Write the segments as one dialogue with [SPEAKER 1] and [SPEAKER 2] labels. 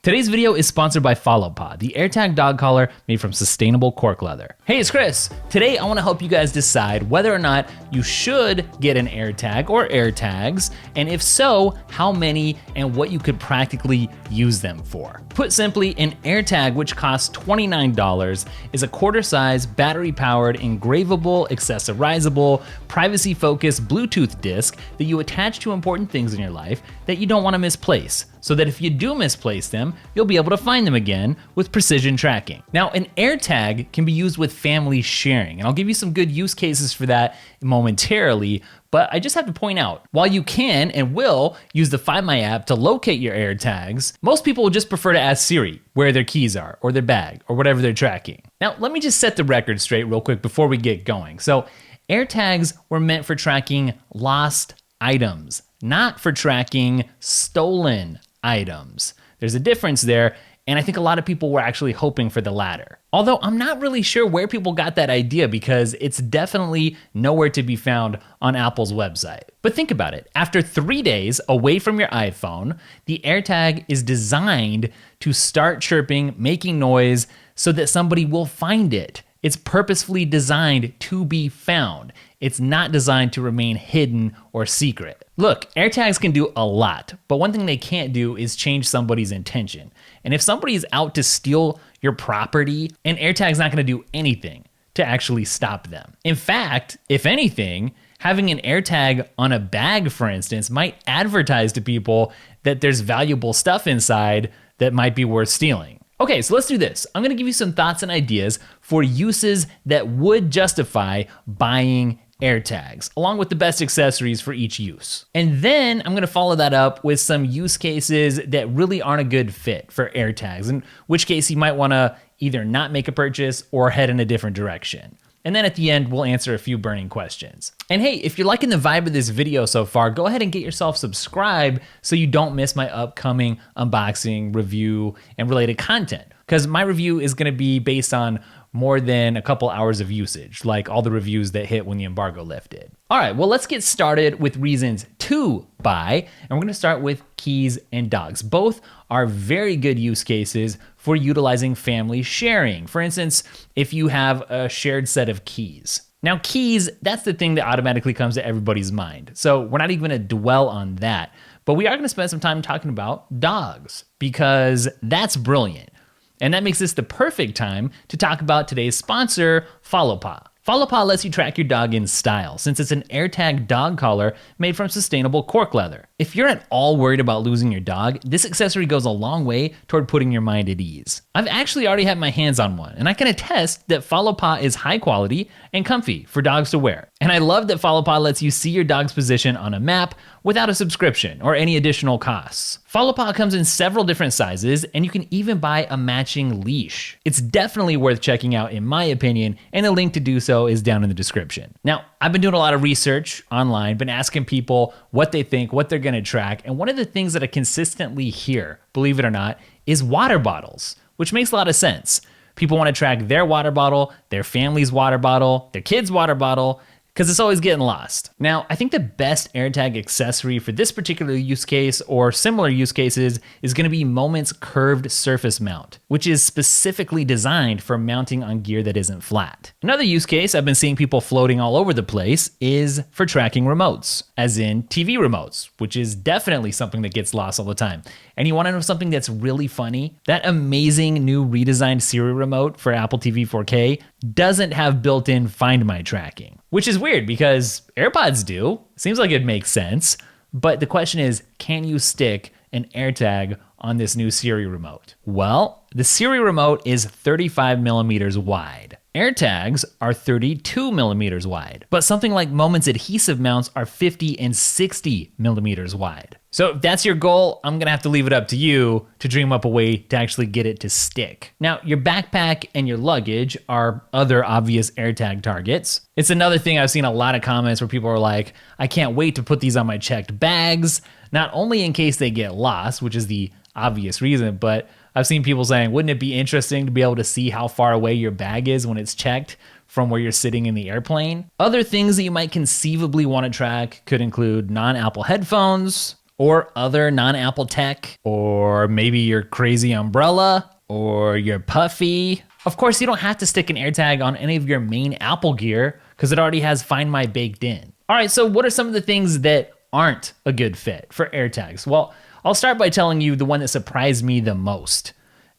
[SPEAKER 1] Today's video is sponsored by FollowPod, the AirTag dog collar made from sustainable cork leather. Hey, it's Chris. Today, I want to help you guys decide whether or not you should get an AirTag or AirTags, and if so, how many and what you could practically use them for. Put simply, an AirTag, which costs $29, is a quarter-size, battery-powered, engravable, accessorizable, privacy-focused Bluetooth disc that you attach to important things in your life that you don't want to misplace, so that if you do misplace them, you'll be able to find them again with precision tracking. Now, an AirTag can be used with family sharing, and I'll give you some good use cases for that momentarily, but I just have to point out, while you can and will use the Find My app to locate your AirTags, most people will just prefer to ask Siri where their keys are, or their bag, or whatever they're tracking. Now, let me just set the record straight real quick before we get going. So, AirTags were meant for tracking lost items, not for tracking stolen items. There's a difference there, and I think a lot of people were actually hoping for the latter. Although I'm not really sure where people got that idea because it's definitely nowhere to be found on Apple's website. But think about it. After 3 days away from your iPhone, the AirTag is designed to start chirping, making noise so that somebody will find it. It's purposefully designed to be found. It's not designed to remain hidden or secret. Look, AirTags can do a lot, but one thing they can't do is change somebody's intention. And if somebody is out to steal your property, an AirTag's not gonna do anything to actually stop them. In fact, if anything, having an AirTag on a bag, for instance, might advertise to people that there's valuable stuff inside that might be worth stealing. Okay, so let's do this. I'm gonna give you some thoughts and ideas for uses that would justify buying AirTags, along with the best accessories for each use. And then I'm gonna follow that up with some use cases that really aren't a good fit for AirTags, in which case you might wanna either not make a purchase or head in a different direction. And then at the end, we'll answer a few burning questions. And hey, if you're liking the vibe of this video so far, go ahead and get yourself subscribed so you don't miss my upcoming unboxing, review, and related content. Because my review is gonna be based on more than a couple hours of usage, like all the reviews that hit when the embargo lifted. All right, well, let's get started with reasons to buy, and we're gonna start with keys and dogs. Both are very good use cases for utilizing family sharing. For instance, if you have a shared set of keys. Now, keys, that's the thing that automatically comes to everybody's mind. So we're not even gonna dwell on that, but we are gonna spend some time talking about dogs because that's brilliant. And that makes this the perfect time to talk about today's sponsor, FollowPod. FollowPod lets you track your dog in style since it's an AirTag dog collar made from sustainable cork leather. If you're at all worried about losing your dog, this accessory goes a long way toward putting your mind at ease. I've actually already had my hands on one, and I can attest that FollowPod is high quality and comfy for dogs to wear. And I love that FollowPod lets you see your dog's position on a map without a subscription or any additional costs. FollowPod comes in several different sizes, and you can even buy a matching leash. It's definitely worth checking out in my opinion, and the link to do so is down in the description. Now, I've been doing a lot of research online, been asking people what they think, what they're gonna track, and one of the things that I consistently hear, believe it or not, is water bottles, which makes a lot of sense. People wanna track their water bottle, their family's water bottle, their kid's water bottle, because it's always getting lost. Now, I think the best AirTag accessory for this particular use case or similar use cases is gonna be Moment's curved surface mount, which is specifically designed for mounting on gear that isn't flat. Another use case I've been seeing people floating all over the place is for tracking remotes, as in TV remotes, which is definitely something that gets lost all the time. And you wanna know something that's really funny? That amazing new redesigned Siri remote for Apple TV 4K doesn't have built-in Find My tracking. Which is weird because AirPods do. Seems like it makes sense. But the question is, can you stick an AirTag on this new Siri remote? Well, the Siri remote is 35 millimeters wide. AirTags are 32 millimeters wide, but something like Moment's adhesive mounts are 50 and 60 millimeters wide. So if that's your goal, I'm gonna have to leave it up to you to dream up a way to actually get it to stick. Now, your backpack and your luggage are other obvious AirTag targets. It's another thing I've seen a lot of comments where people are like, I can't wait to put these on my checked bags, not only in case they get lost, which is the obvious reason, but I've seen people saying, wouldn't it be interesting to be able to see how far away your bag is when it's checked from where you're sitting in the airplane? Other things that you might conceivably want to track could include non-Apple headphones, or other non-Apple tech, or maybe your crazy umbrella, or your puffy. Of course, you don't have to stick an AirTag on any of your main Apple gear because it already has Find My baked in. All right, so what are some of the things that aren't a good fit for AirTags? Well, I'll start by telling you the one that surprised me the most,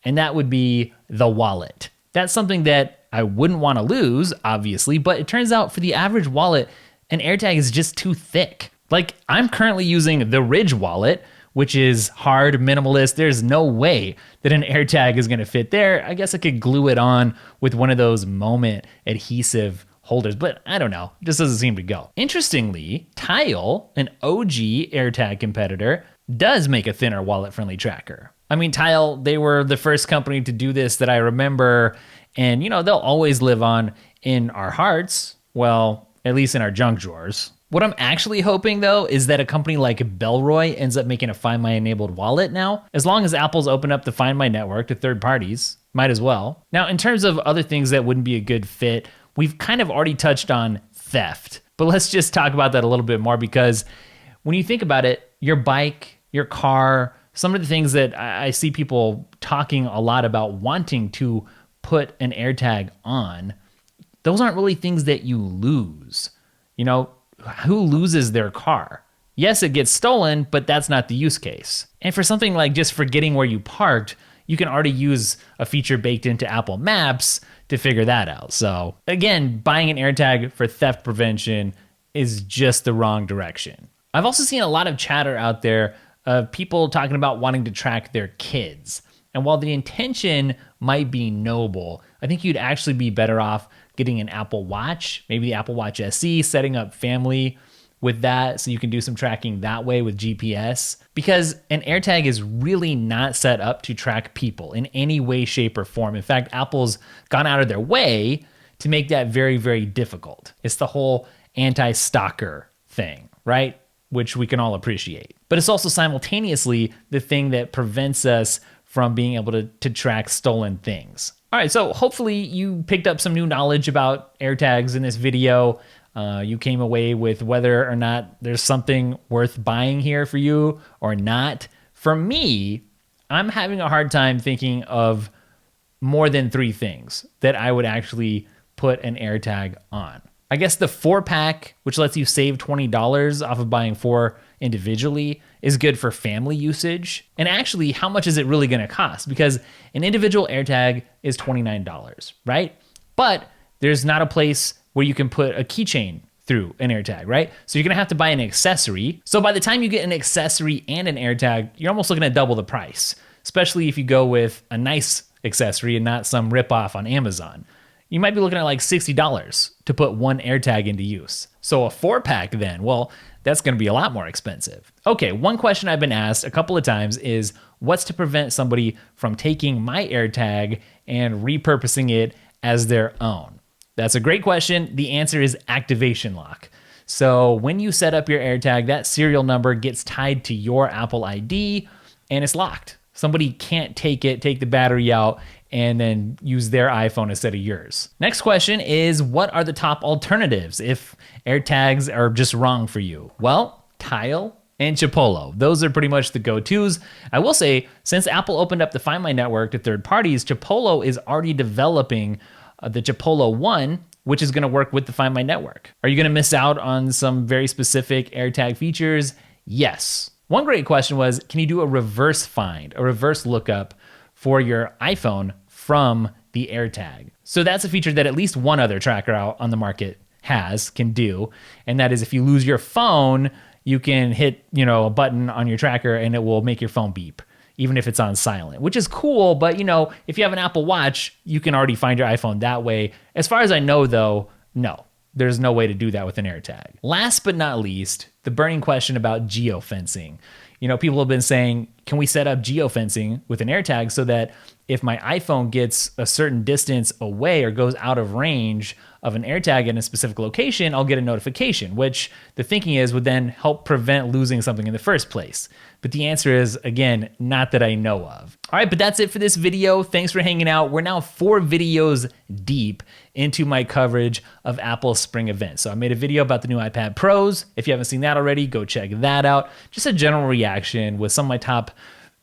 [SPEAKER 1] and that would be the wallet. That's something that I wouldn't want to lose, obviously, but it turns out for the average wallet, an AirTag is just too thick. Like, I'm currently using the Ridge wallet, which is hard, minimalist. There's no way that an AirTag is gonna fit there. I guess I could glue it on with one of those Moment adhesive holders, but I don't know, it just doesn't seem to go. Interestingly, Tile, an OG AirTag competitor, does make a thinner wallet-friendly tracker. I mean, Tile, they were the first company to do this that I remember, and they'll always live on in our hearts, well, at least in our junk drawers. What I'm actually hoping, though, is that a company like Bellroy ends up making a Find My enabled wallet now. As long as Apple's opened up the Find My network to third parties, might as well. Now, in terms of other things that wouldn't be a good fit, we've kind of already touched on theft. But let's just talk about that a little bit more, because when you think about it, your bike, your car, some of the things that I see people talking a lot about wanting to put an AirTag on, those aren't really things that you lose. Who loses their car? Yes, it gets stolen, but that's not the use case. And for something like just forgetting where you parked, you can already use a feature baked into Apple Maps to figure that out. So again, buying an AirTag for theft prevention is just the wrong direction. I've also seen a lot of chatter out there of people talking about wanting to track their kids. And while the intention might be noble, I think you'd actually be better off getting an Apple Watch, maybe the Apple Watch SE, setting up family with that so you can do some tracking that way with GPS. Because an AirTag is really not set up to track people in any way, shape, or form. In fact, Apple's gone out of their way to make that very, very difficult. It's the whole anti-stalker thing, right? Which we can all appreciate. But it's also simultaneously the thing that prevents us from being able to track stolen things. All right, so hopefully you picked up some new knowledge about AirTags in this video. You came away with whether or not there's something worth buying here for you or not. For me, I'm having a hard time thinking of more than 3 things that I would actually put an AirTag on. I guess the 4-pack, which lets you save $20 off of buying 4 individually, is good for family usage. And actually, how much is it really gonna cost? Because an individual AirTag is $29, right? But there's not a place where you can put a keychain through an AirTag, right? So you're gonna have to buy an accessory. So by the time you get an accessory and an AirTag, you're almost looking at double the price, especially if you go with a nice accessory and not some ripoff on Amazon. You might be looking at like $60 to put one AirTag into use. So a 4-pack then, well, that's gonna be a lot more expensive. Okay, one question I've been asked a couple of times is, what's to prevent somebody from taking my AirTag and repurposing it as their own? That's a great question. The answer is activation lock. So when you set up your AirTag, that serial number gets tied to your Apple ID and it's locked. Somebody can't take it, take the battery out, and then use their iPhone instead of yours. Next question is, what are the top alternatives if AirTags are just wrong for you? Well, Tile and Chipolo. Those are pretty much the go-tos. I will say, since Apple opened up the Find My network to third parties, Chipolo is already developing the Chipolo One, which is gonna work with the Find My network. Are you gonna miss out on some very specific AirTag features? Yes. One great question was, can you do a reverse find, a reverse lookup for your iPhone from the AirTag? So that's a feature that at least one other tracker out on the market can do. And that is, if you lose your phone, you can hit, a button on your tracker and it will make your phone beep, even if it's on silent, which is cool. But if you have an Apple Watch, you can already find your iPhone that way. As far as I know though, no, there's no way to do that with an AirTag. Last but not least, the burning question about Geo Fencing. People have been saying, can we set up geo fencing with an AirTag so that if my iPhone gets a certain distance away or goes out of range of an AirTag in a specific location, I'll get a notification, which the thinking is would then help prevent losing something in the first place. But the answer is, again, not that I know of. All right, but that's it for this video. Thanks for hanging out. We're now 4 videos deep into my coverage of Apple's spring event. So I made a video about the new iPad Pros. If you haven't seen that already, go check that out. Just a general reaction with some of my top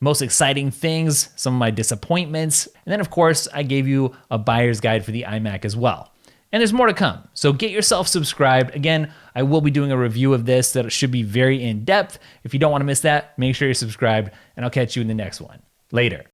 [SPEAKER 1] most exciting things, some of my disappointments, and then of course, I gave you a buyer's guide for the iMac as well. And there's more to come, so get yourself subscribed. Again, I will be doing a review of this that should be very in-depth. If you don't want to miss that, make sure you're subscribed, and I'll catch you in the next one. Later.